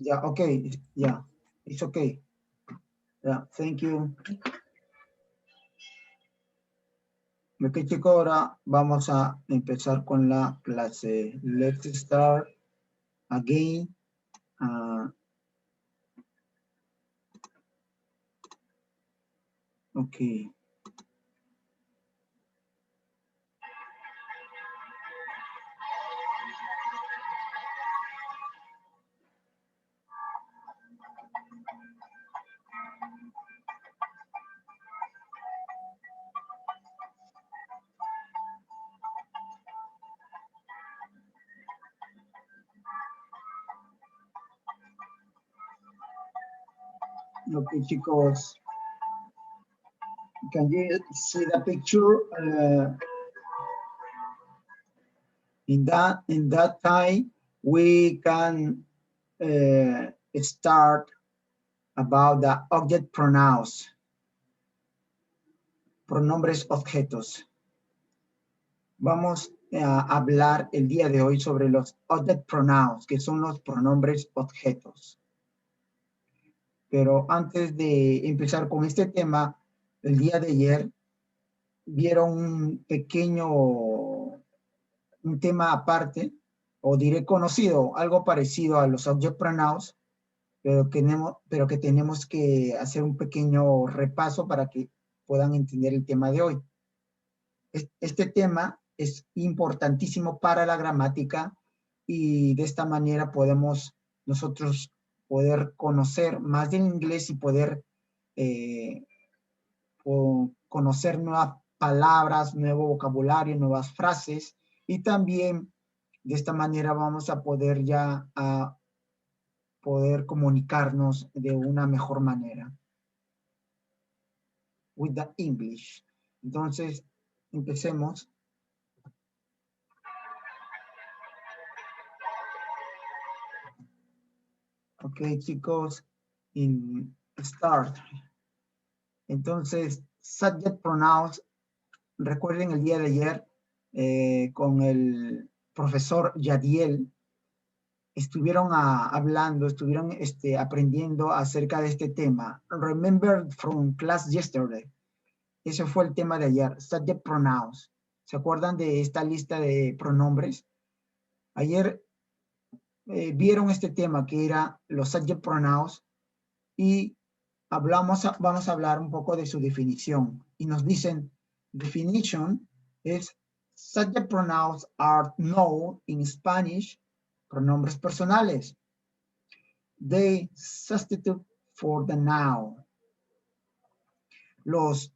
Yeah, okay. Yeah, it's okay. Yeah, thank you. Ok, chicos, ahora vamos a empezar con la clase. Let's start again. Okay. Okay, chicos. Can you see the picture? In that time, we can start about the object pronouns, pronombres objetos. Vamos a hablar el día de hoy sobre los object pronouns, que son los pronombres objetos. Pero antes de empezar con este tema, el día de ayer vieron un tema aparte, o diré conocido, algo parecido a los object pronouns, pero que tenemos que hacer un pequeño repaso para que puedan entender el tema de hoy. Este tema es importantísimo para la gramática y de esta manera podemos nosotros poder conocer más del inglés y poder conocer nuevas palabras, nuevo vocabulario, nuevas frases, y también de esta manera vamos a poder poder comunicarnos de una mejor manera. With the English. Entonces, empecemos. Ok, chicos, start. Entonces, subject pronouns, recuerden el día de ayer con el profesor Yadiel, estuvieron aprendiendo acerca de este tema. Remember from class yesterday. Ese fue el tema de ayer, subject pronouns. ¿Se acuerdan de esta lista de pronombres? Ayer vieron este tema que era los subject pronouns y vamos a hablar un poco de su definición. Y nos dicen, definition es subject pronouns are known in Spanish, pronombres personales. They substitute for the noun. Los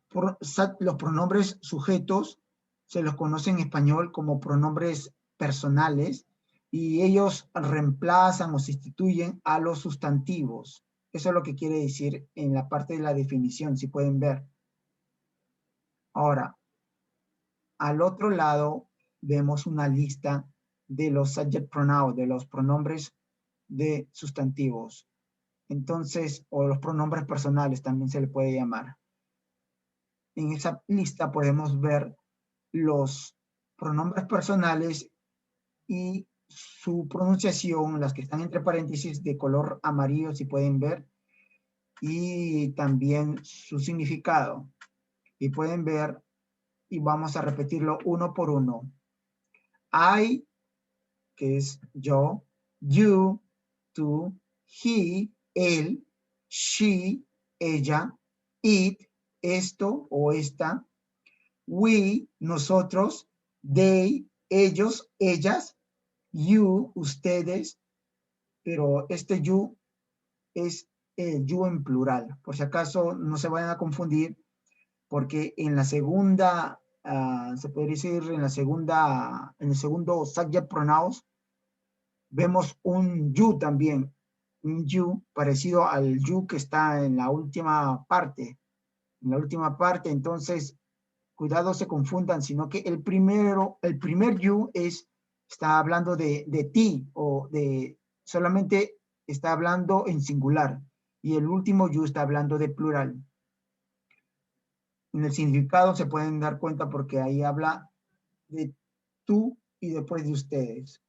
pronombres sujetos se los conoce en español como pronombres personales y ellos reemplazan o sustituyen a los sustantivos. Eso es lo que quiere decir en la parte de la definición, si pueden ver. Ahora, al otro lado vemos una lista de los subject pronouns, de los pronombres de sustantivos. Entonces, o los pronombres personales también se le puede llamar. En esa lista podemos ver los pronombres personales y su pronunciación, las que están entre paréntesis de color amarillo, si pueden ver, y también su significado. Y pueden ver, y vamos a repetirlo uno por uno. I, que es yo, you, tú, he, él, she, ella, it, esto o esta, we, nosotros, they, ellos, ellas, you, ustedes, pero este you es you en plural. Por si acaso no se vayan a confundir, porque en la segunda, se puede decir en el segundo subject pronouns, vemos un you también, un you parecido al you que está en la última parte. En la última parte, entonces, cuidado se confundan, sino que el primer you está hablando de ti o solamente está hablando en singular y el último you está hablando de plural. En el significado se pueden dar cuenta porque ahí habla de tú y después de ustedes.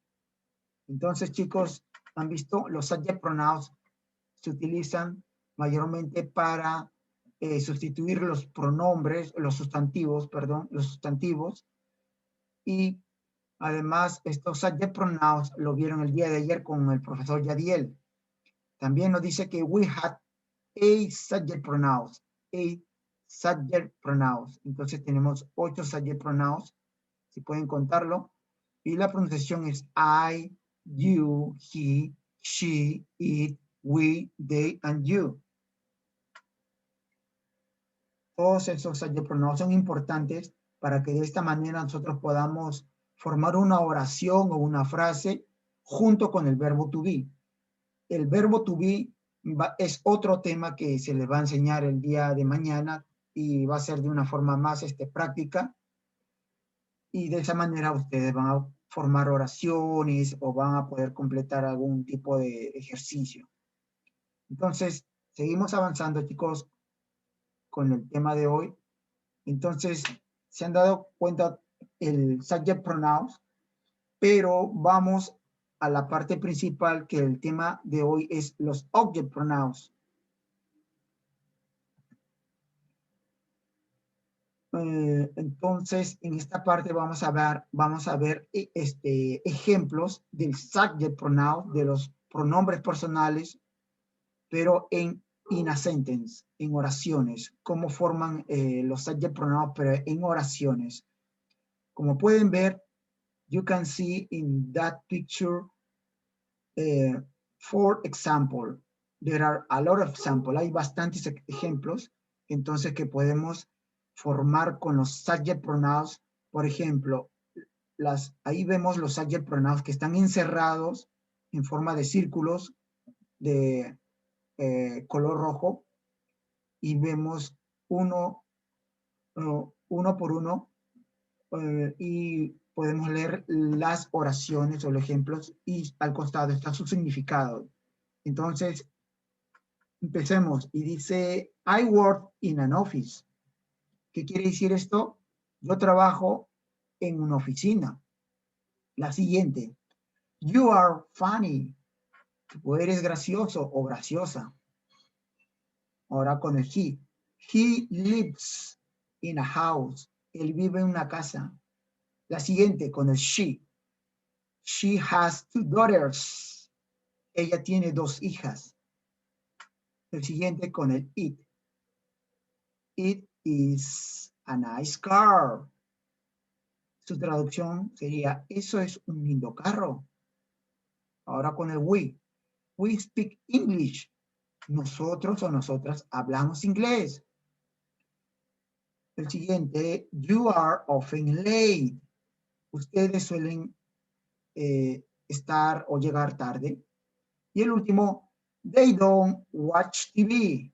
Entonces, chicos, han visto, los subject pronouns se utilizan mayormente para sustituir los pronombres, los sustantivos, y además estos subject pronouns lo vieron el día de ayer con el profesor Yadiel. También nos dice que we had 8 subject pronouns, 8 subject pronouns. Entonces tenemos 8 subject pronouns, si pueden contarlo. Y la pronunciación es I, you, he, she, it, we, they, and you. Todos esos subject pronouns son importantes para que de esta manera nosotros podamos formar una oración o una frase junto con el verbo to be. El verbo to be es otro tema que se les va a enseñar el día de mañana y va a ser de una forma más práctica. Y de esa manera ustedes van a formar oraciones o van a poder completar algún tipo de ejercicio. Entonces, seguimos avanzando, chicos, con el tema de hoy. Entonces, se han dado cuenta el subject pronouns, pero vamos a la parte principal, que el tema de hoy es los object pronouns. Entonces, en esta parte vamos a ver ejemplos del subject pronoun, de los pronombres personales, pero in a sentence, en oraciones, cómo forman los subject pronouns, pero en oraciones. Como pueden ver, you can see in that picture, for example, there are a lot of examples, hay bastantes ejemplos, entonces que podemos formar con los subject pronouns. Por ejemplo, ahí vemos los subject pronouns que están encerrados en forma de círculos de color rojo, y vemos uno por uno, y podemos leer las oraciones o los ejemplos, y al costado está su significado. Entonces, empecemos. Y dice, I work in an office. ¿Qué quiere decir esto? Yo trabajo en una oficina. La siguiente, you are funny. Tú eres gracioso o graciosa. Ahora con el he. He lives in a house. Él vive en una casa. La siguiente con el she. She has 2 daughters. Ella tiene 2 hijas. El siguiente con el it. It is a nice car. Su traducción sería, eso es un lindo carro. Ahora con el we. We speak English. Nosotros o nosotras hablamos inglés. El siguiente, you are often late. Ustedes suelen estar o llegar tarde. Y el último, they don't watch TV.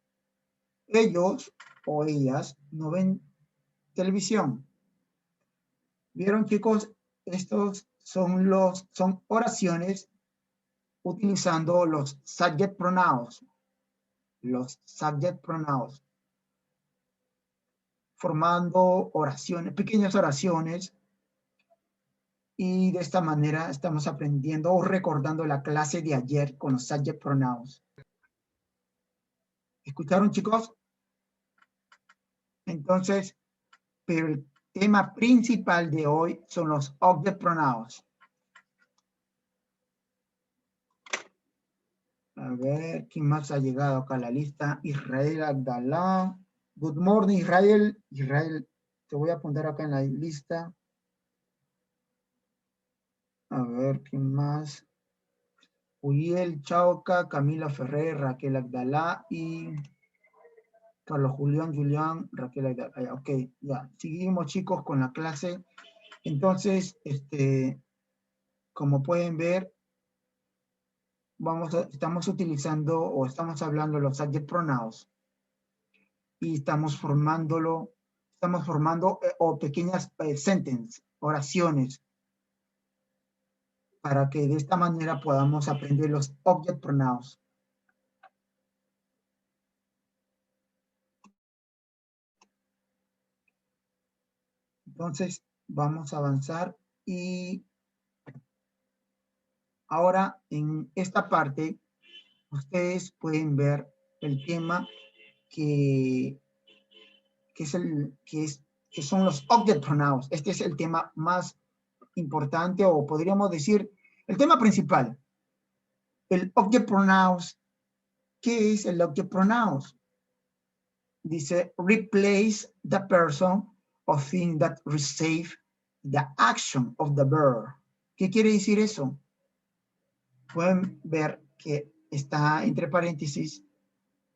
Ellos o ellas no ven televisión. ¿Vieron, chicos? Estos son oraciones utilizando los subject pronouns. Los subject pronouns. Formando oraciones, pequeñas oraciones. Y de esta manera estamos aprendiendo o recordando la clase de ayer con los subject pronouns. ¿Escucharon, chicos? Entonces, pero el tema principal de hoy son los object pronouns. A ver, ¿quién más ha llegado acá a la lista? Israel Abdalá. Good morning, Israel. Israel, te voy a apuntar acá en la lista. A ver, ¿quién más? Uriel Chauca, Camila Ferrer, Raquel Abdalá y Carlos Julián, Raquel Abdalá. Ok, ya. Seguimos, chicos, con la clase. Entonces, como pueden ver, estamos utilizando o estamos hablando los subject pronouns y estamos formando pequeñas sentences, oraciones, para que de esta manera podamos aprender los object pronouns. Entonces, vamos a avanzar y Ahora, en esta parte, ustedes pueden ver el tema que son los object pronouns. Este es el tema más importante, o podríamos decir, el tema principal. El object pronouns. ¿Qué es el object pronouns? Dice, replace the person or thing that receive the action of the verb. ¿Qué quiere decir eso? Pueden ver que está entre paréntesis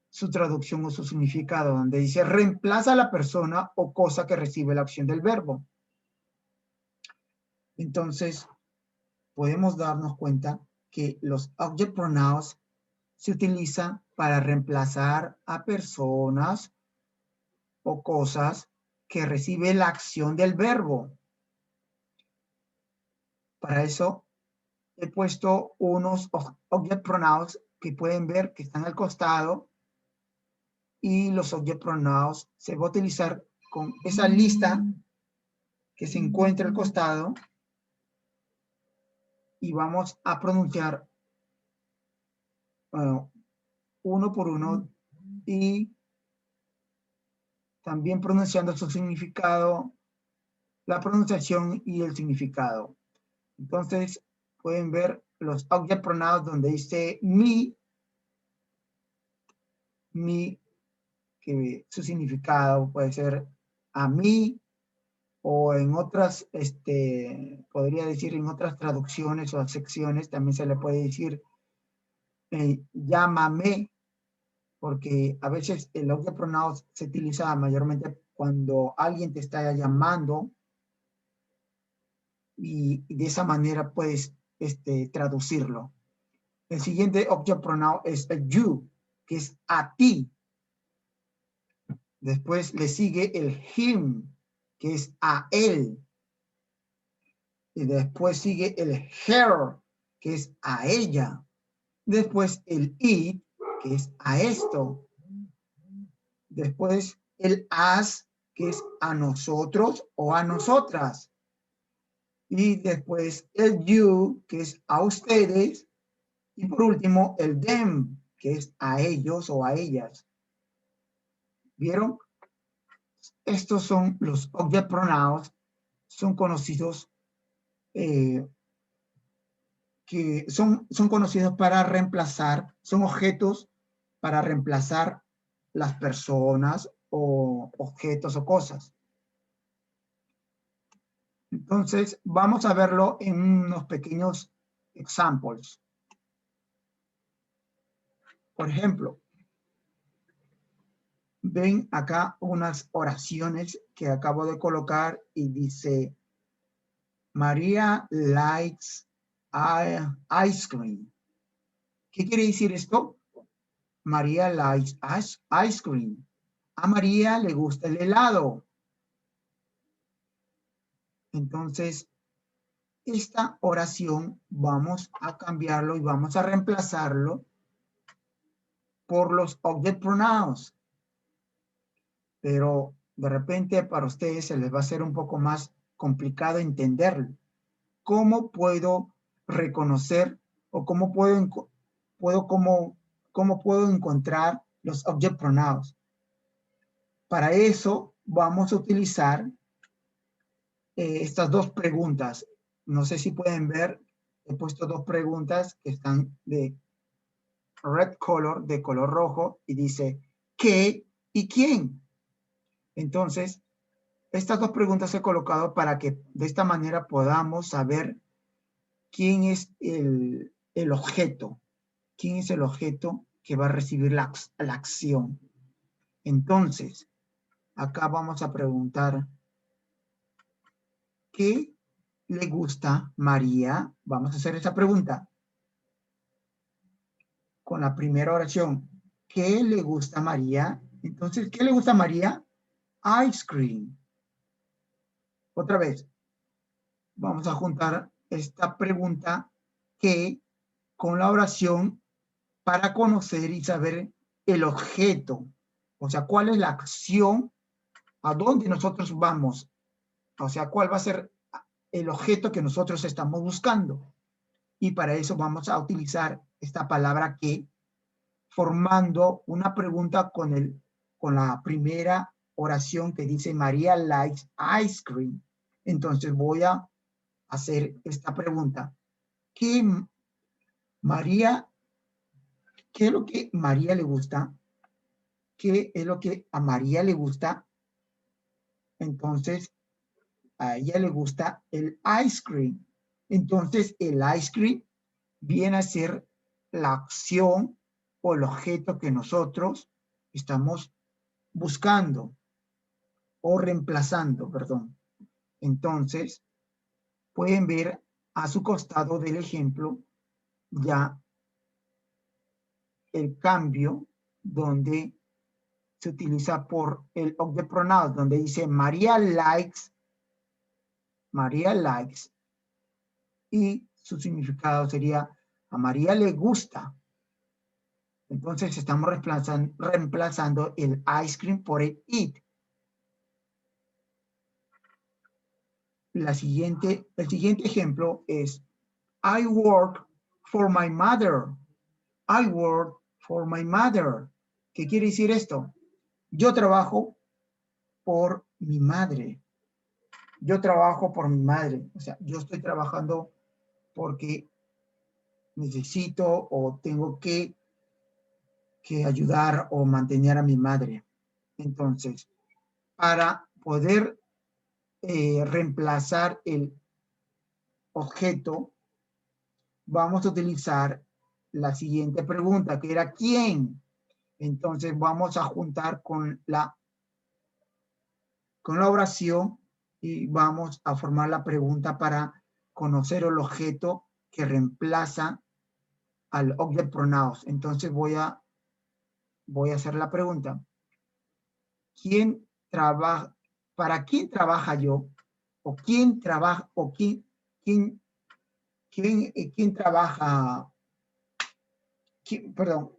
su traducción o su significado, donde dice reemplaza a la persona o cosa que recibe la acción del verbo. Entonces, podemos darnos cuenta que los object pronouns se utilizan para reemplazar a personas o cosas que recibe la acción del verbo. Para eso he puesto unos object pronouns que pueden ver que están al costado, y los object pronouns se va a utilizar con esa lista que se encuentra al costado, y vamos a pronunciar uno por uno, y también pronunciando su significado, la pronunciación y el significado. Entonces pueden ver los object pronouns donde dice me, que su significado puede ser a mí, o en otras, podría decir en otras traducciones o secciones también se le puede decir llámame, porque a veces el object pronoun se utiliza mayormente cuando alguien te está llamando, y de esa manera puedes traducirlo. El siguiente object pronoun es you, que es a ti. Después le sigue el him, que es a él. Y después sigue el her, que es a ella. Después el it, que es a esto. Después el as, que es a nosotros o a nosotras. Y después el you, que es a ustedes. Y por último el them, que es a ellos o a ellas. ¿Vieron? Estos son los object pronouns, son conocidos, que son conocidos para reemplazar, son objetos para reemplazar las personas o objetos o cosas. Entonces, vamos a verlo en unos pequeños examples. Por ejemplo, ven acá unas oraciones que acabo de colocar y dice, María likes ice cream. ¿Qué quiere decir esto? María likes ice cream. A María le gusta el helado. Entonces, esta oración vamos a cambiarlo y vamos a reemplazarlo por los object pronouns. Pero de repente para ustedes se les va a hacer un poco más complicado entenderlo. ¿Cómo puedo reconocer o cómo puedo encontrar los object pronouns? Para eso vamos a utilizar estas dos preguntas. No sé si pueden ver, he puesto dos preguntas que están de red color, de color rojo, y dice ¿qué y quién? Entonces, estas dos preguntas he colocado para que de esta manera podamos saber quién es el objeto. ¿Quién es el objeto que va a recibir la acción? Entonces, acá vamos a preguntar, ¿qué le gusta María? Vamos a hacer esa pregunta con la primera oración. ¿Qué le gusta María? Entonces, ¿qué le gusta María? Ice cream. Otra vez, vamos a juntar esta pregunta ¿qué? Con la oración para conocer y saber el objeto. O sea, ¿cuál es la acción? ¿A dónde nosotros vamos? O sea, ¿cuál va a ser el objeto que nosotros estamos buscando? Y para eso vamos a utilizar esta palabra que, formando una pregunta con la primera oración que dice María likes ice cream. Entonces voy a hacer esta pregunta. ¿Qué es lo que María le gusta? ¿Qué es lo que a María le gusta? Entonces, a ella le gusta el ice cream. Entonces, el ice cream viene a ser la acción o el objeto que nosotros estamos buscando o reemplazando, perdón. Entonces, pueden ver a su costado del ejemplo ya el cambio donde se utiliza por el object pronoun, donde dice María likes, y su significado sería a María le gusta. Entonces estamos reemplazando el ice cream por el eat. El siguiente ejemplo es I work for my mother. I work for my mother. ¿Qué quiere decir esto? Yo trabajo por mi madre. Yo trabajo por mi madre. O sea, yo estoy trabajando porque necesito o tengo que ayudar o mantener a mi madre. Entonces, para poder reemplazar el objeto, vamos a utilizar la siguiente pregunta, que era ¿quién? Entonces vamos a juntar con la oración y vamos a formar la pregunta para conocer el objeto que reemplaza al object pronouns. Entonces voy a hacer la pregunta. ¿Quién trabaja? ¿Para quién trabaja yo? ¿O quién trabaja? ¿O quién trabaja?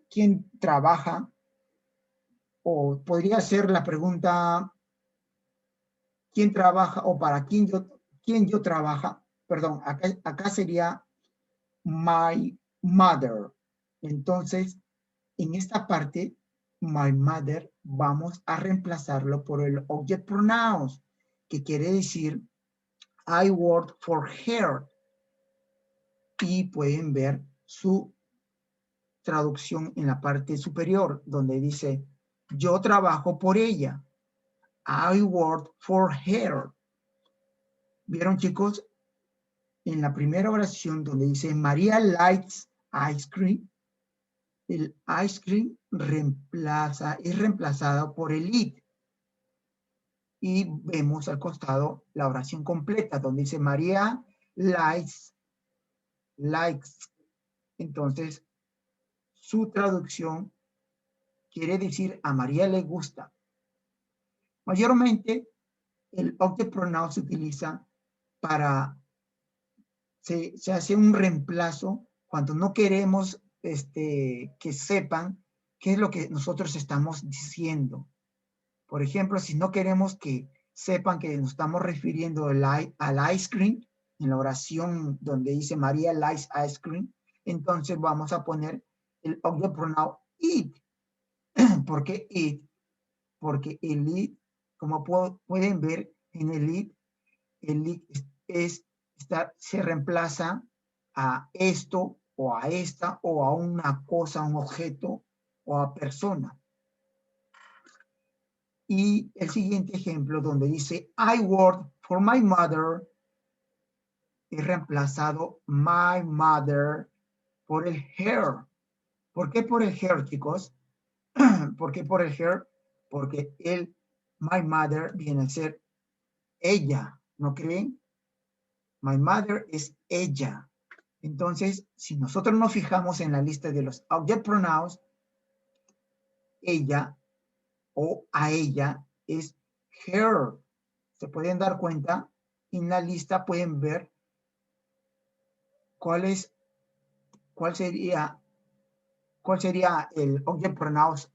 ¿Quién trabaja? O podría ser la pregunta, ¿quién trabaja? O para quién yo trabaja. Perdón, acá sería my mother. Entonces, en esta parte, my mother, vamos a reemplazarlo por el object pronouns, que quiere decir I work for her. Y pueden ver su traducción en la parte superior, donde dice yo trabajo por ella. I work for her. ¿Vieron, chicos? En la primera oración donde dice María likes ice cream, el ice cream es reemplazado por el it. Y vemos al costado la oración completa donde dice María likes. Entonces, su traducción quiere decir a María le gusta. Mayormente, el object pronoun se utiliza para, se hace un reemplazo cuando no queremos que sepan qué es lo que nosotros estamos diciendo. Por ejemplo, si no queremos que sepan que nos estamos refiriendo al ice cream, en la oración donde dice María likes ice cream, entonces vamos a poner el object pronoun it. ¿Por qué it? Porque el it, como pueden ver en el it se reemplaza a esto o a esta o a una cosa, un objeto o a persona. Y el siguiente ejemplo donde dice I work for my mother, es reemplazado my mother por el her. ¿Por qué por el her, chicos? ¿Por qué por el her? Porque el my mother viene a ser ella, ¿no creen? My mother es ella. Entonces, si nosotros nos fijamos en la lista de los object pronouns, ella o a ella es her. Se pueden dar cuenta, en la lista pueden ver cuál sería el object pronouns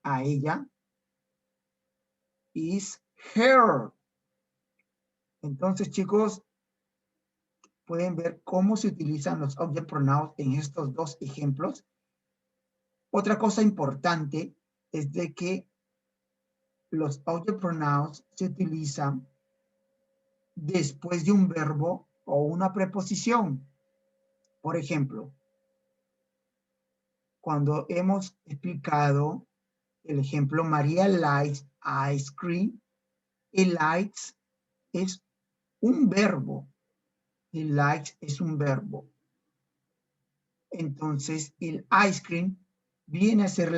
a ella. Is her. Entonces, chicos, pueden ver cómo se utilizan los object pronouns en estos dos ejemplos. Otra cosa importante es de que los object pronouns se utilizan después de un verbo o una preposición. Por ejemplo, cuando hemos explicado el ejemplo María likes ice cream, el likes es un verbo. El likes es un verbo. Entonces, el ice cream viene a ser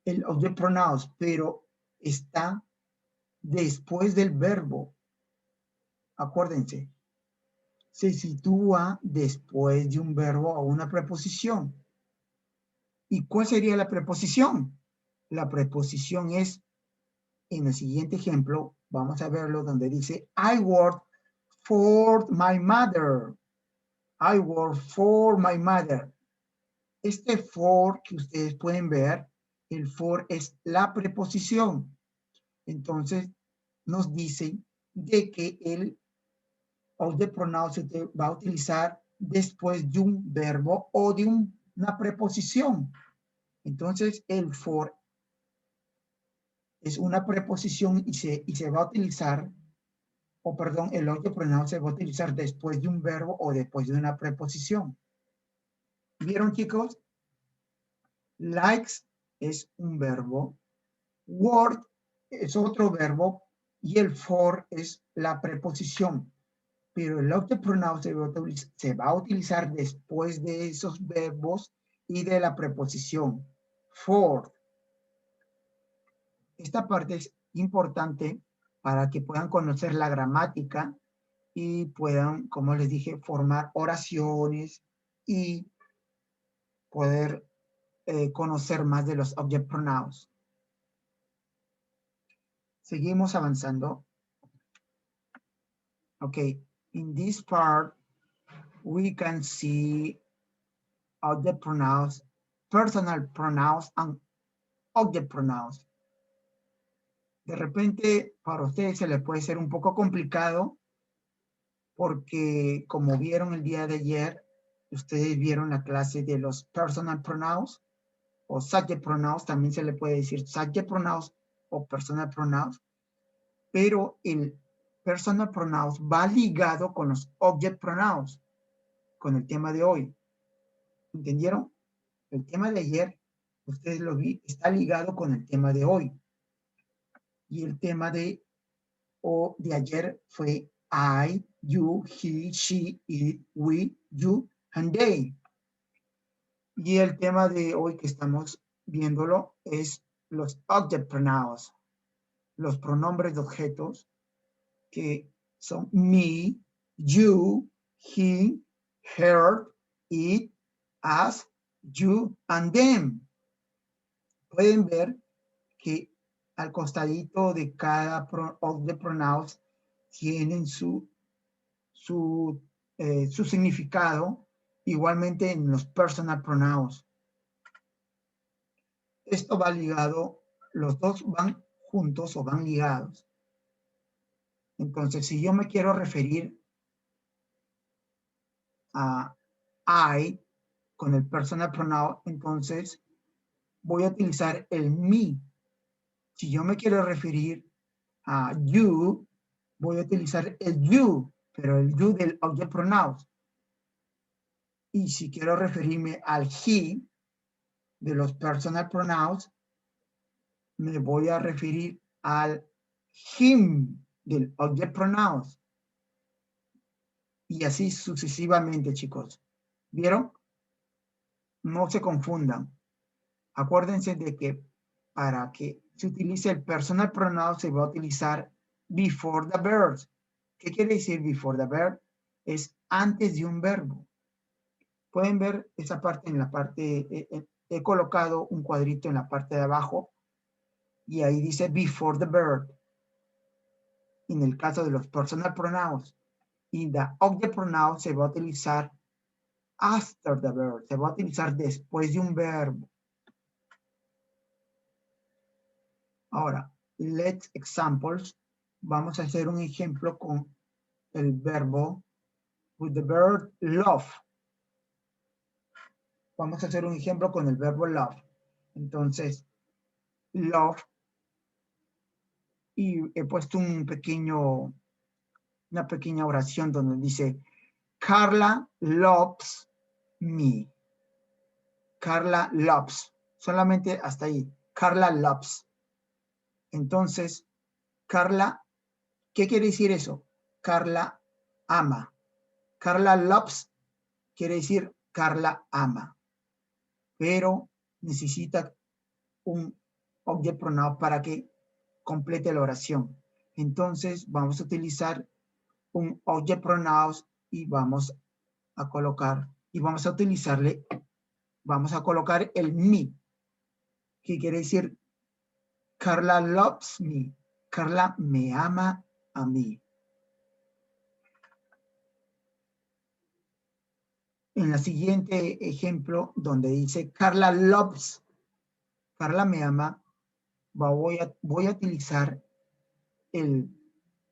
el object pronouns, pero está después del verbo. Acuérdense, se sitúa después de un verbo o una preposición. ¿Y cuál sería la preposición? La preposición es, en el siguiente ejemplo, vamos a verlo donde dice, I work for my mother. I work for my mother. Este for que ustedes pueden ver, el for es la preposición. Entonces, nos dicen de que el object pronoun se va a utilizar después de un verbo o de una preposición. Entonces, el for es una preposición y se va a utilizar, o perdón, el object pronoun se va a utilizar después de un verbo o después de una preposición. ¿Vieron, chicos? Likes es un verbo, work es otro verbo y el for es la preposición. Pero el object pronoun se va a utilizar después de esos verbos y de la preposición. For. Esta parte es importante para que puedan conocer la gramática y puedan, como les dije, formar oraciones y poder conocer más de los object pronouns. Seguimos avanzando. Okay, in this part, we can see object pronouns, personal pronouns, and object pronouns. De repente, para ustedes se les puede ser un poco complicado porque, como vieron el día de ayer, ustedes vieron la clase de los personal pronouns o subject pronouns, también se le puede decir subject pronouns o personal pronouns, pero el personal pronouns va ligado con los object pronouns, con el tema de hoy. ¿Entendieron? El tema de ayer, ustedes lo vi, está ligado con el tema de hoy. Y el tema de ayer fue I, you, he, she, it, we, you, and they. Y el tema de hoy que estamos viéndolo es los object pronouns, los pronombres de objetos que son me, you, he, her, it, us, you, and them. Pueden ver que al costadito de cada object pronouns tienen su significado, igualmente en los personal pronouns. Esto va ligado, los dos van juntos o van ligados. Entonces, si yo me quiero referir a I con el personal pronoun, entonces voy a utilizar el me. Si yo me quiero referir a you, voy a utilizar el you, pero el you del object pronouns. Y si quiero referirme al he de los personal pronouns, me voy a referir al him del object pronouns. Y así sucesivamente, chicos. ¿Vieron? No se confundan. Acuérdense de que para que se utilice el personal pronoun se va a utilizar before the verb. ¿Qué quiere decir before the verb? Es antes de un verbo. Pueden ver esa parte en la parte, he colocado un cuadrito en la parte de abajo y ahí dice before the verb. En el caso de los personal pronouns. Y the object pronoun se va a utilizar after the verb. Se va a utilizar después de un verbo. Ahora, let's examples. Vamos a hacer un ejemplo con el verbo with the verb love. Vamos a hacer un ejemplo con el verbo love. Entonces, love, y he puesto una pequeña oración donde dice, Carla loves me. Carla loves. Solamente hasta ahí. Carla loves. Entonces, Carla, ¿qué quiere decir eso? Carla ama. Carla loves quiere decir Carla ama. Pero necesita un object pronoun para que complete la oración. Entonces, vamos a utilizar un object pronoun y vamos a colocar, y vamos a utilizarle, vamos a colocar el me, que quiere decir Carla loves me. Carla me ama a mí. En el siguiente ejemplo, donde dice Carla loves, Carla me ama, voy a utilizar el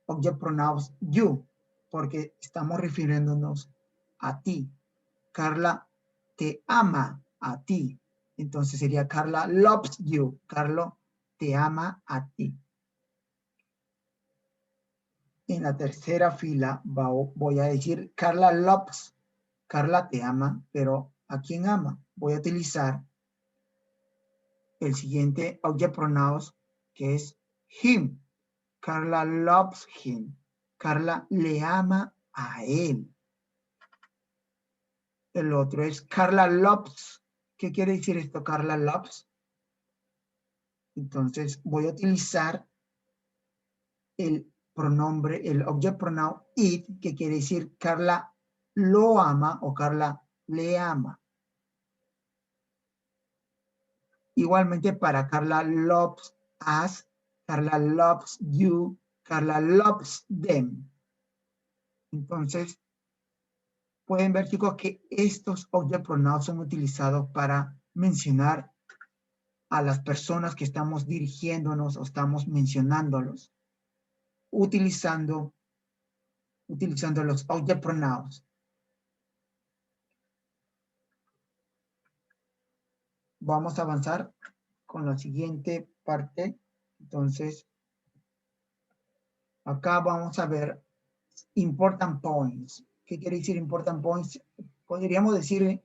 object pronoun you, porque estamos refiriéndonos a ti. Carla te ama a ti. Entonces sería Carla loves you. Carlo te ama a ti. En la tercera fila voy a decir Carla loves. Carla te ama, pero ¿a quién ama? Voy a utilizar el siguiente object pronoun que es him. Carla loves him. Carla le ama a él. El otro es Carla loves. ¿Qué quiere decir esto, Carla loves? Entonces voy a utilizar el pronombre, el object pronoun it, que quiere decir Carla lo ama o Carla le ama. Igualmente para Carla loves us, Carla loves you, Carla loves them. Entonces, pueden ver, chicos, que estos object pronouns son utilizados para mencionar a las personas que estamos dirigiéndonos o estamos mencionándolos, utilizando los object pronouns. Vamos a avanzar con la siguiente parte. Entonces, acá vamos a ver important points. ¿Qué quiere decir important points? Podríamos decir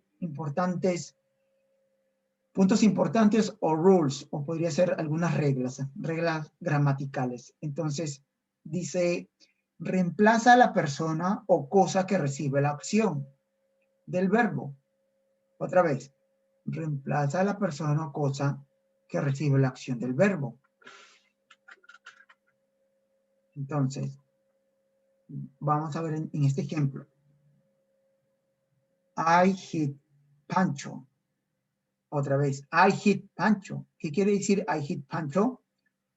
puntos importantes o rules, o podría ser algunas reglas gramaticales. Entonces, dice, reemplaza a la persona o cosa que recibe la acción del verbo. Otra vez, reemplaza a la persona o cosa que recibe la acción del verbo. Entonces, vamos a ver en este ejemplo. I hit Pancho. Otra vez, I hit Pancho. ¿Qué quiere decir I hit Pancho?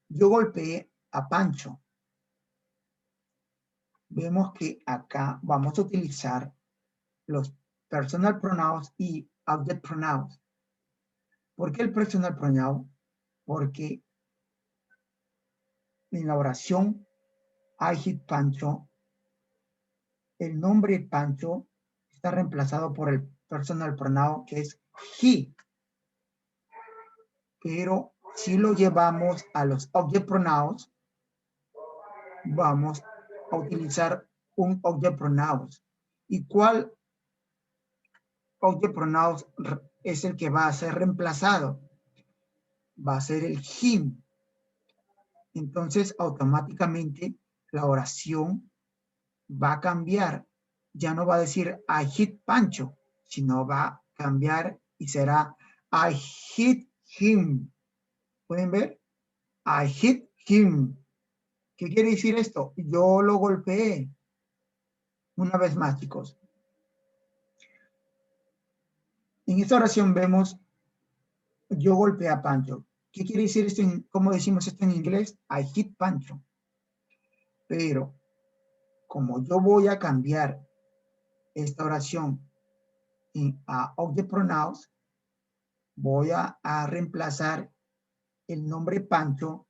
Yo golpeé a Pancho. Vemos que acá vamos a utilizar los personal pronouns y object pronouns. ¿Por qué el personal pronoun? Porque en la oración I hit Pancho, el nombre Pancho está reemplazado por el personal pronoun que es he. Pero si lo llevamos a los object pronouns, vamos a utilizar un object pronouns. ¿Y cuál object pronouns es el que va a ser reemplazado? Va a ser el him. Entonces, automáticamente la oración va a cambiar. Ya no va a decir I hit Pancho, sino va a cambiar y será I hit him. ¿Pueden ver? I hit him. ¿Qué quiere decir esto? Yo lo golpeé. Una vez más, chicos. En esta oración vemos yo golpeé a Pancho. ¿Qué quiere decir esto? ¿Cómo decimos esto en inglés? I hit Pancho. Pero como yo voy a cambiar esta oración a object pronouns, voy a reemplazar el nombre Pancho,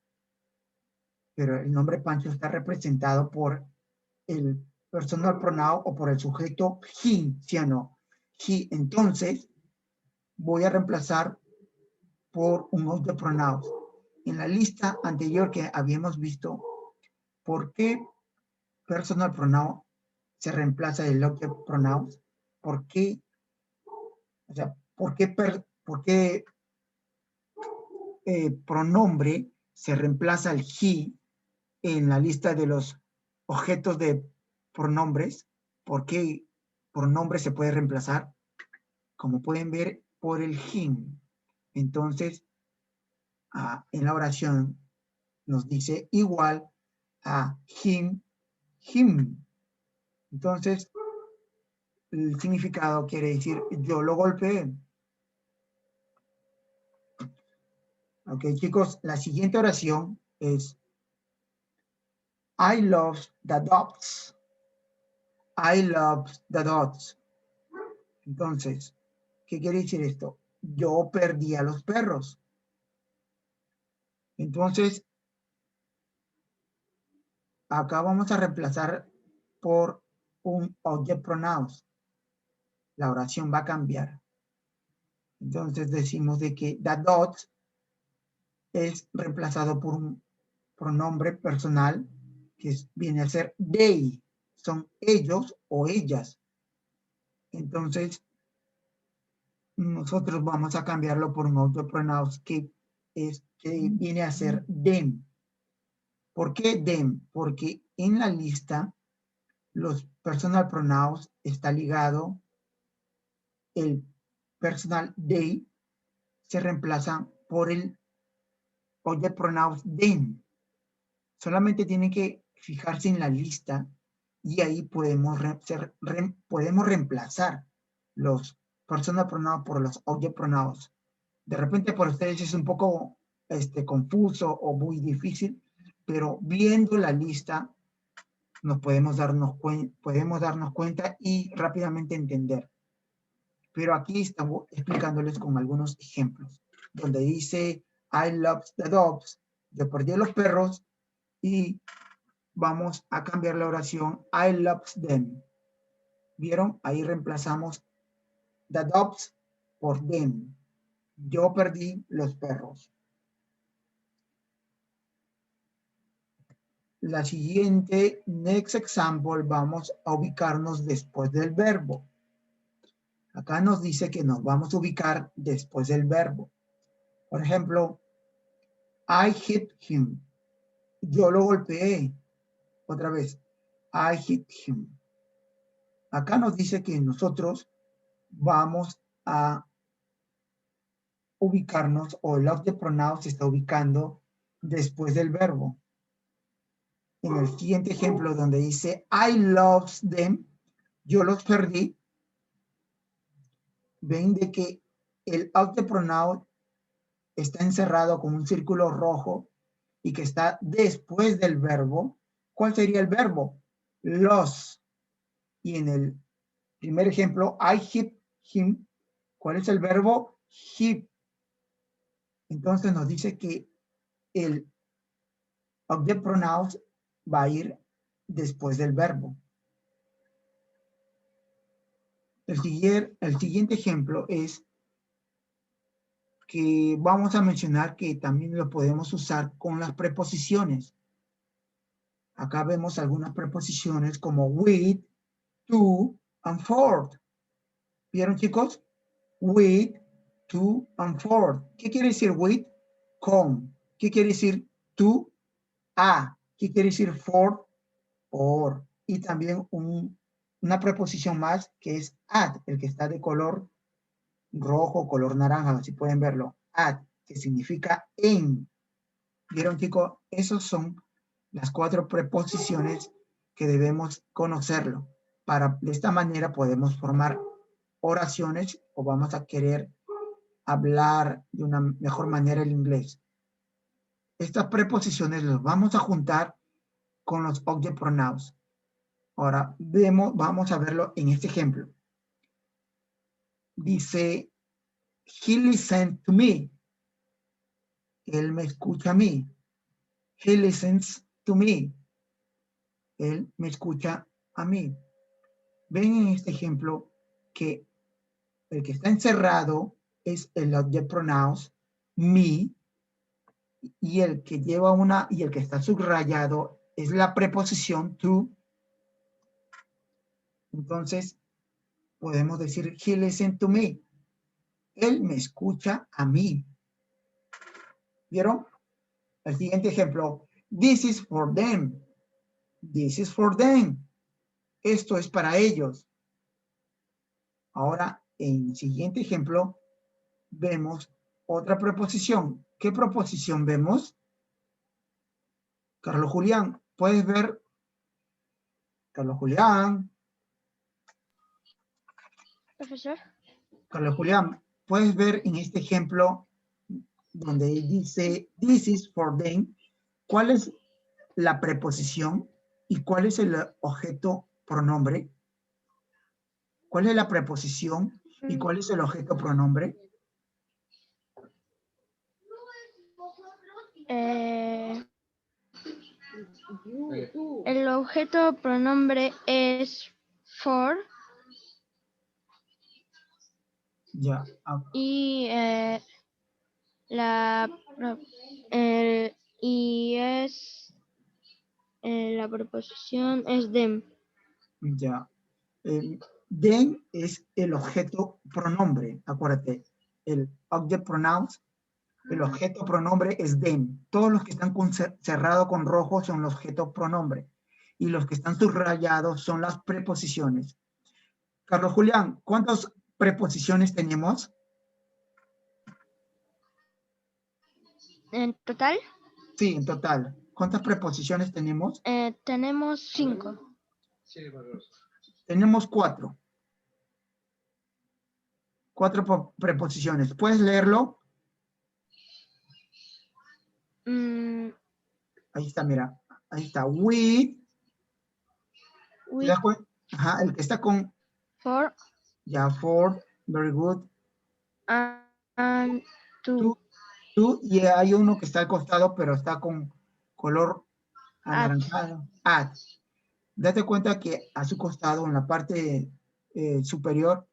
pero el nombre Pancho está representado por el personal pronoun o por el sujeto he, ¿sí o no? He, entonces voy a reemplazar por un object pronoun. En la lista anterior que habíamos visto, ¿por qué personal pronoun se reemplaza del object pronoun? ¿Por qué? O sea, por qué pronombre se reemplaza el he en la lista de los objetos de pronombres? ¿Por qué pronombre se puede reemplazar? Como pueden ver, por el him. Entonces, en la oración nos dice igual a him, him. Entonces, el significado quiere decir yo lo golpeé. Ok, chicos, la siguiente oración es I love the dogs. I love the dogs. Entonces, ¿qué quiere decir esto? Yo perdí a los perros. Entonces, acá vamos a reemplazar por un object pronouns. La oración va a cambiar. Entonces decimos de que the dogs es reemplazado por un pronombre personal que viene a ser they. Son ellos o ellas. Entonces, nosotros vamos a cambiarlo por un object pronouns que viene a ser them. ¿Por qué them? Porque en la lista los personal pronouns está ligado, el personal they se reemplaza por el object pronouns them. Solamente tienen que fijarse en la lista y ahí podemos reemplazar los personal pronouns por los object pronouns. De repente para ustedes es un poco confuso o muy difícil, pero viendo la lista nos podemos darnos cuenta y rápidamente entender. Pero aquí estamos explicándoles con algunos ejemplos, donde dice I love the dogs, yo perdí a los perros, y vamos a cambiar la oración I love them. ¿Vieron? Ahí reemplazamos the dogs por them. Yo perdí los perros. La siguiente, next example, vamos a ubicarnos después del verbo. Acá nos dice que nos vamos a ubicar después del verbo. Por ejemplo, I hit him. Yo lo golpeé. Otra vez, I hit him. Acá nos dice que nosotros vamos a ubicarnos, o el object pronoun se está ubicando después del verbo. En el siguiente ejemplo donde dice I lost them, yo los perdí, ven de que el object pronoun está encerrado con un círculo rojo y que está después del verbo. ¿Cuál sería el verbo? Lost. Y en el primer ejemplo, I hit him, ¿cuál es el verbo? Hit. Entonces nos dice que el object pronouns va a ir después del verbo. El siguiente ejemplo es que vamos a mencionar que también lo podemos usar con las preposiciones. Acá vemos algunas preposiciones como with, to, and for. ¿Vieron, chicos? With, to, and for. ¿Qué quiere decir with? Con. ¿Qué quiere decir to? A. ¿Qué quiere decir for? Por. Y también una preposición más que es at, el que está de color rojo, color naranja, así pueden verlo. At, que significa en. ¿Vieron, chicos? Esos son las 4 preposiciones que debemos conocerlo. De esta manera podemos formar oraciones o vamos a querer hablar de una mejor manera el inglés. Estas preposiciones las vamos a juntar con los object pronouns. Ahora vamos a verlo en este ejemplo. Dice, he listened to me. Él me escucha a mí. He listens to me. Él me escucha a mí. Ven en este ejemplo que el que está encerrado es el object pronouns me, y el que lleva una, y el que está subrayado es la preposición to. Entonces, podemos decir, he listened to me. Él me escucha a mí. ¿Vieron? El siguiente ejemplo, this is for them. This is for them. Esto es para ellos. Ahora, en el siguiente ejemplo, vemos otra preposición. ¿Qué preposición vemos? Carlos Julián, ¿puedes ver? Carlos Julián. Profesor. Carlos Julián, ¿puedes ver en este ejemplo donde dice this is for them? ¿Cuál es la preposición y cuál es el objeto pronombre? ¿Cuál es la preposición y cuál es el objeto pronombre? El objeto pronombre es for. Ya. Y la preposición es them. Ya. Them es el objeto pronombre, acuérdate. El object pronouns, el objeto pronombre es them. Todos los que están cerrados con rojo son los objetos pronombre. Y los que están subrayados son las preposiciones. Carlos Julián, ¿cuántas preposiciones tenemos? ¿En total? Sí, en total. ¿Cuántas preposiciones tenemos? Tenemos 5. Tenemos 4. 4 preposiciones. ¿Puedes leerlo? Ahí está, mira. Ahí está. With. ¿Te das cuenta? Ajá, el que está con... For. Ya, for. Very good. And to. To, y hay uno que está al costado, pero está con color anaranjado. At. Date cuenta que a su costado, en la parte superior,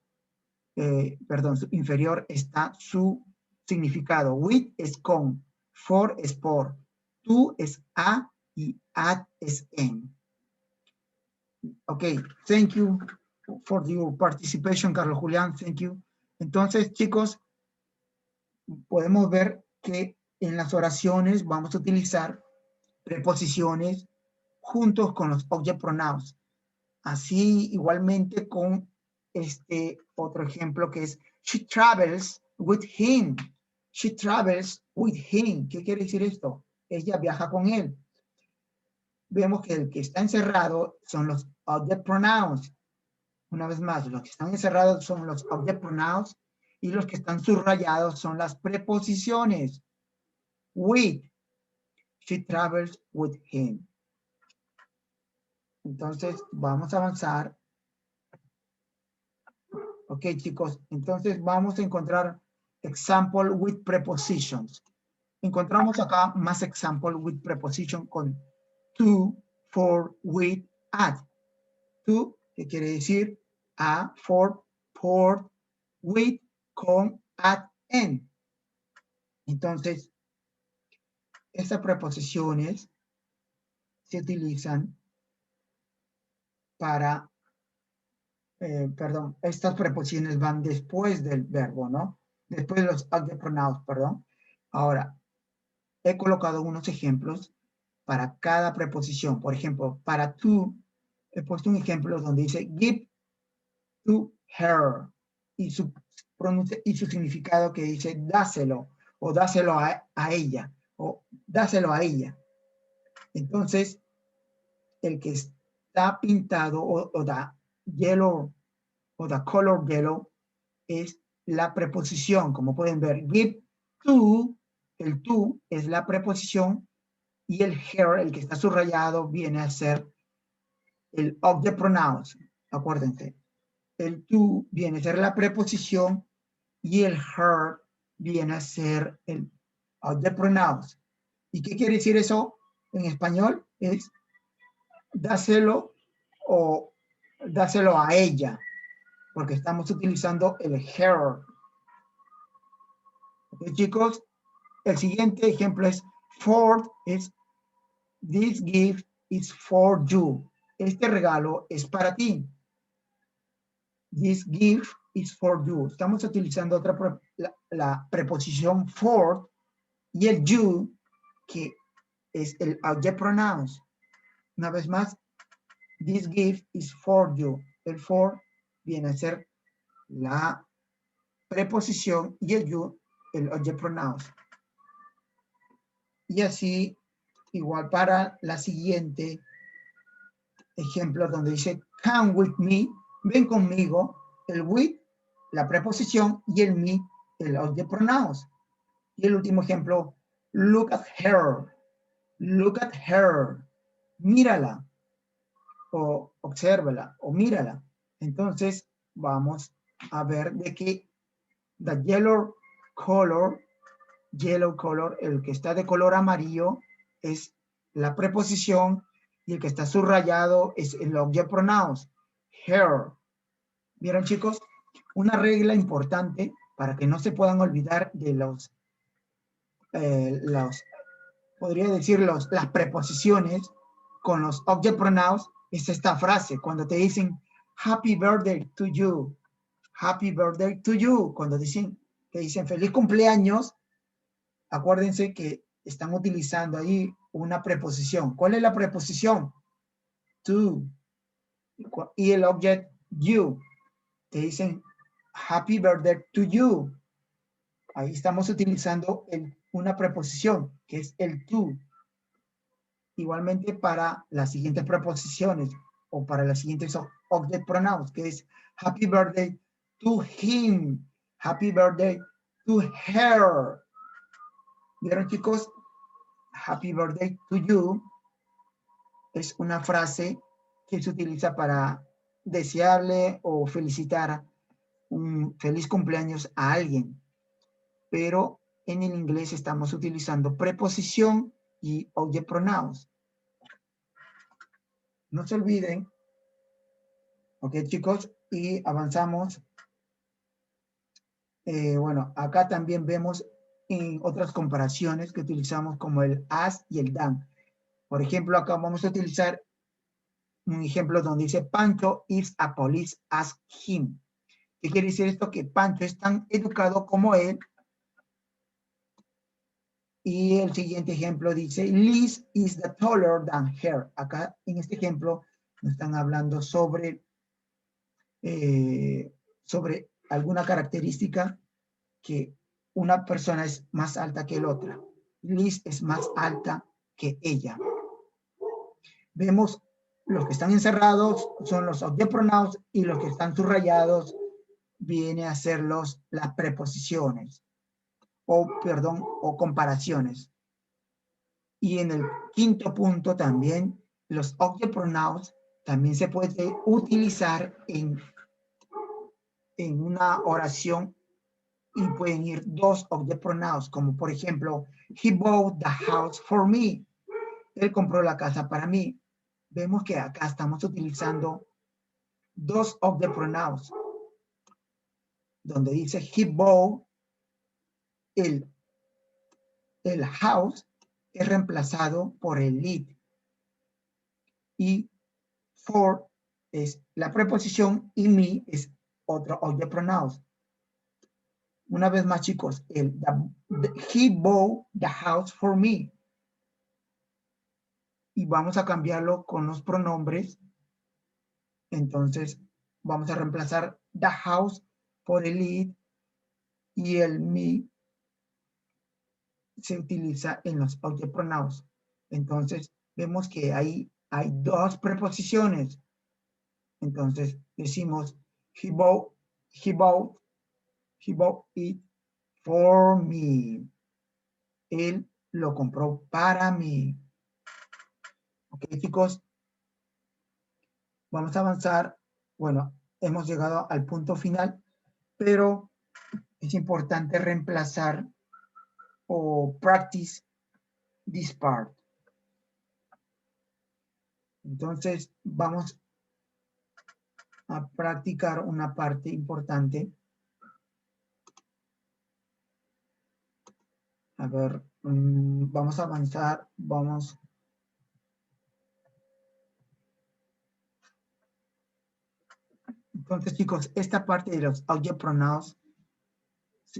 perdón, inferior, está su significado. With es con, for es por, to es a y at es en. Ok, thank you for your participation, Carlos Julián, thank you. Entonces, chicos, podemos ver que en las oraciones vamos a utilizar preposiciones juntos con los object pronouns. Así igualmente con este otro ejemplo que es she travels with him. She travels with him. ¿Qué quiere decir esto? Ella viaja con él. Vemos que el que está encerrado son los object pronouns. Una vez más, los que están encerrados son los object pronouns y los que están subrayados son las preposiciones. With. She travels with him. Entonces, vamos a avanzar. Ok, chicos, entonces vamos a encontrar example with prepositions. Encontramos acá más example with preposition con to, for, with, at. To, que quiere decir a, for, por, with, con, at, en. Entonces, estas preposiciones se utilizan para, perdón, estas preposiciones van después del verbo, ¿no? Después de los object pronouns, perdón. Ahora, he colocado unos ejemplos para cada preposición. Por ejemplo, para to, he puesto un ejemplo donde dice give to her. Y su significado que dice dáselo, o dáselo a ella, o dáselo a ella. Entonces, el que está pintado o da yellow, o da color yellow, es la preposición. Como pueden ver, give to, el to es la preposición y el her, el que está subrayado, viene a ser el object pronouns. Acuérdense, el to viene a ser la preposición y el her viene a ser el object pronouns. ¿Y qué quiere decir eso en español? Es dáselo o dáselo a ella, porque estamos utilizando el her. ¿Ok, chicos? El siguiente ejemplo es for, es this gift is for you. Este regalo es para ti. This gift is for you. Estamos utilizando la preposición for y el you, que es el object pronouns. Una vez más, this gift is for you. El for viene a ser la preposición y el you, el object pronouns. Y así, igual para la siguiente ejemplo donde dice come with me, ven conmigo, el with, la preposición y el me, el object pronouns. Y el último ejemplo, look at her, mírala, o obsérvala, o mírala. Entonces, vamos a ver de que the yellow color, el que está de color amarillo, es la preposición, y el que está subrayado es el object pronouns, her. ¿Vieron, chicos? Una regla importante para que no se puedan olvidar de podría decir las preposiciones con los object pronouns, es esta frase, cuando te dicen happy birthday to you, happy birthday to you, cuando te dicen feliz cumpleaños, acuérdense que están utilizando ahí una preposición. ¿Cuál es la preposición? To. Y el object you. Te dicen happy birthday to you. Ahí estamos utilizando una preposición, que es el to. Igualmente para las siguientes preposiciones o para las siguientes object pronouns, que es happy birthday to him, happy birthday to her. ¿Vieron, chicos? Happy birthday to you es una frase que se utiliza para desearle o felicitar un feliz cumpleaños a alguien. Pero en el inglés estamos utilizando preposición y object pronouns. No se olviden. Ok, chicos, y avanzamos. Bueno, acá también vemos en otras comparaciones que utilizamos como el as y el than. Por ejemplo, acá vamos a utilizar un ejemplo donde dice Pancho is a police as him. ¿Qué quiere decir esto? Que Pancho es tan educado como él. Y el siguiente ejemplo dice Liz is the taller than her. Acá en este ejemplo nos están hablando sobre alguna característica que una persona es más alta que la otra. Liz es más alta que ella. Vemos los que están encerrados son los object pronouns y los que están subrayados viene a ser las preposiciones o comparaciones. Y en el quinto punto también los object pronouns también se puede utilizar en una oración y pueden ir dos object pronouns, como por ejemplo, he bought the house for me. Él compró la casa para mí. Vemos que acá estamos utilizando dos object pronouns, donde dice he bought, el house es reemplazado por el it. Y for es la preposición y me es otro object pronouns. Una vez más, chicos, he bought the house for me. Y vamos a cambiarlo con los pronombres. Entonces, vamos a reemplazar the house por el it y el me se utiliza en los object pronouns. Entonces, vemos que ahí hay dos preposiciones. Entonces, decimos he bought it for me. Él lo compró para mí. Ok, chicos. Vamos a avanzar. Bueno, hemos llegado al punto final, pero es importante reemplazar o practice this part. Entonces, vamos a practicar una parte importante. A ver, vamos a avanzar, vamos. Entonces, chicos, esta parte de los object pronouns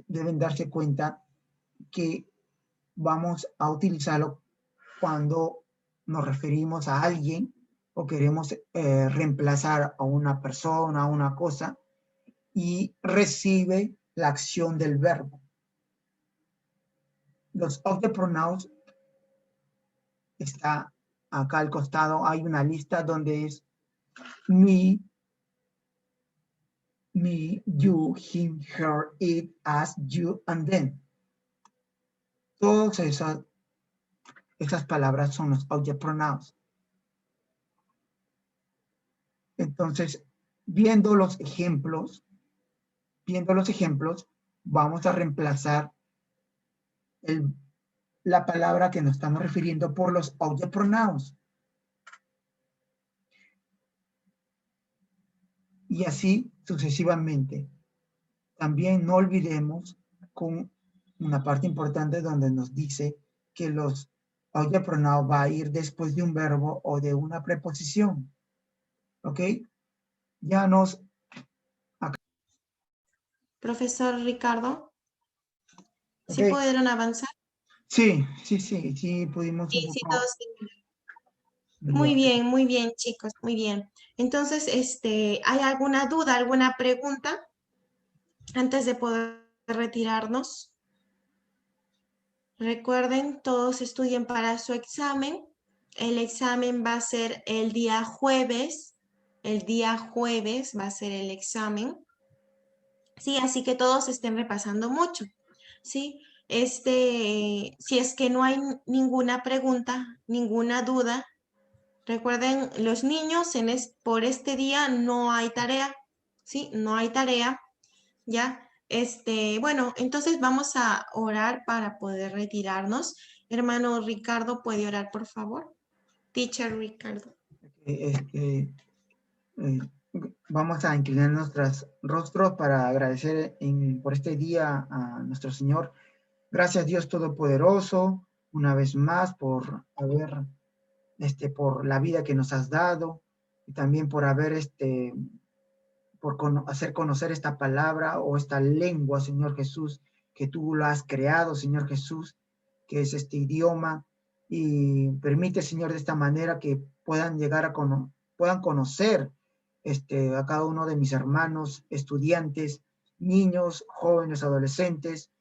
deben darse cuenta que vamos a utilizarlo cuando nos referimos a alguien o queremos reemplazar a una persona, a una cosa, y recibe la acción del verbo. Los object pronouns está acá al costado, hay una lista donde es me, you, him, her, it, us, you, and them. Todas esas palabras son los object pronouns. Entonces, viendo los ejemplos, vamos a reemplazar la palabra que nos estamos refiriendo por los object pronouns. Y así sucesivamente. También no olvidemos con una parte importante donde nos dice que los object pronouns va a ir después de un verbo o de una preposición. ¿Ok? Ya nos... Profesor Ricardo, ¿sí Okay. pudieron avanzar? Sí, pudimos. Sí, sí, todos. Bien. Muy bien, chicos, muy bien. Entonces, ¿hay alguna duda, alguna pregunta antes de poder retirarnos? Recuerden, todos estudien para su examen. El examen va a ser el día jueves. El día jueves va a ser el examen. Sí, así que todos estén repasando mucho. Sí, si es que no hay ninguna pregunta, ninguna duda, recuerden, los niños por este día no hay tarea. Sí, no hay tarea. Ya, bueno, entonces vamos a orar para poder retirarnos. Hermano Ricardo, ¿puede orar, por favor? Teacher Ricardo. Vamos a inclinar nuestros rostros para agradecer por este día a nuestro Señor. Gracias, Dios Todopoderoso, una vez más por haber, por la vida que nos has dado y también por haber, hacer conocer esta palabra o esta lengua, Señor Jesús, que tú lo has creado, Señor Jesús, que es este idioma, y permite, Señor, de esta manera que puedan llegar a puedan conocer a cada uno de mis hermanos, estudiantes, niños, jóvenes, adolescentes,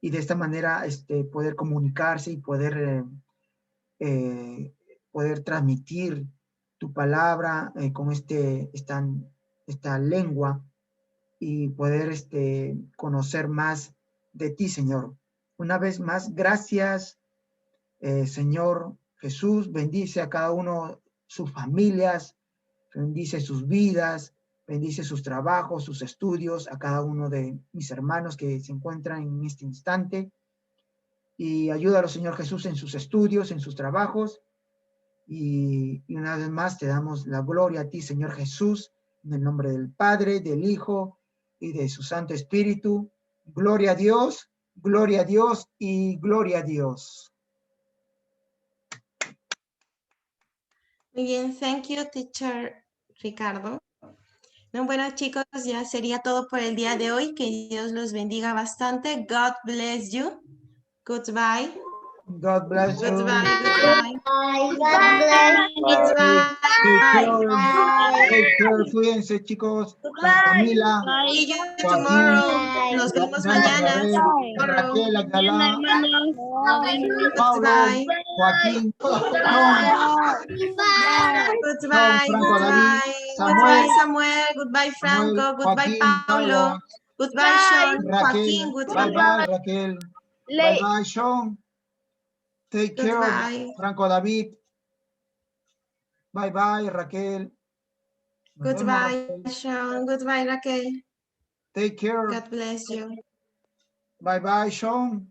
y de esta manera poder comunicarse y poder transmitir tu palabra con esta lengua y poder conocer más de ti, Señor. Una vez más, gracias, Señor Jesús. Bendice a cada uno sus familias, bendice sus vidas, bendice sus trabajos, sus estudios, a cada uno de mis hermanos que se encuentran en este instante. Y ayúdalo, Señor Jesús, en sus estudios, en sus trabajos. Y una vez más te damos la gloria a ti, Señor Jesús, en el nombre del Padre, del Hijo y de su Santo Espíritu. Gloria a Dios y gloria a Dios. Muy bien, thank you, Teacher Ricardo. Bueno, chicos, ya sería todo por el día de hoy. Que Dios los bendiga bastante. God bless you. Goodbye. God bless you. Goodbye. Goodbye. Goodbye. Take care, cuídense, chicos. Camila, See you Joaquín, tomorrow. Nos vemos mañana. Raquel, Ayala, Pablo, Goodbye. Joaquín, Goodbye. Franco, David, Goodbye, Samuel. Goodbye, Franco. Goodbye, Joaquín, Paulo. Goodbye, Sean. Raquel, Joaquín. Goodbye. bye, Raquel. Bye, Sean. Take care, Goodbye. Franco, David. Bye, Raquel. Goodbye, Sean. Goodbye, Raquel. Take care. God bless you. Bye, Sean.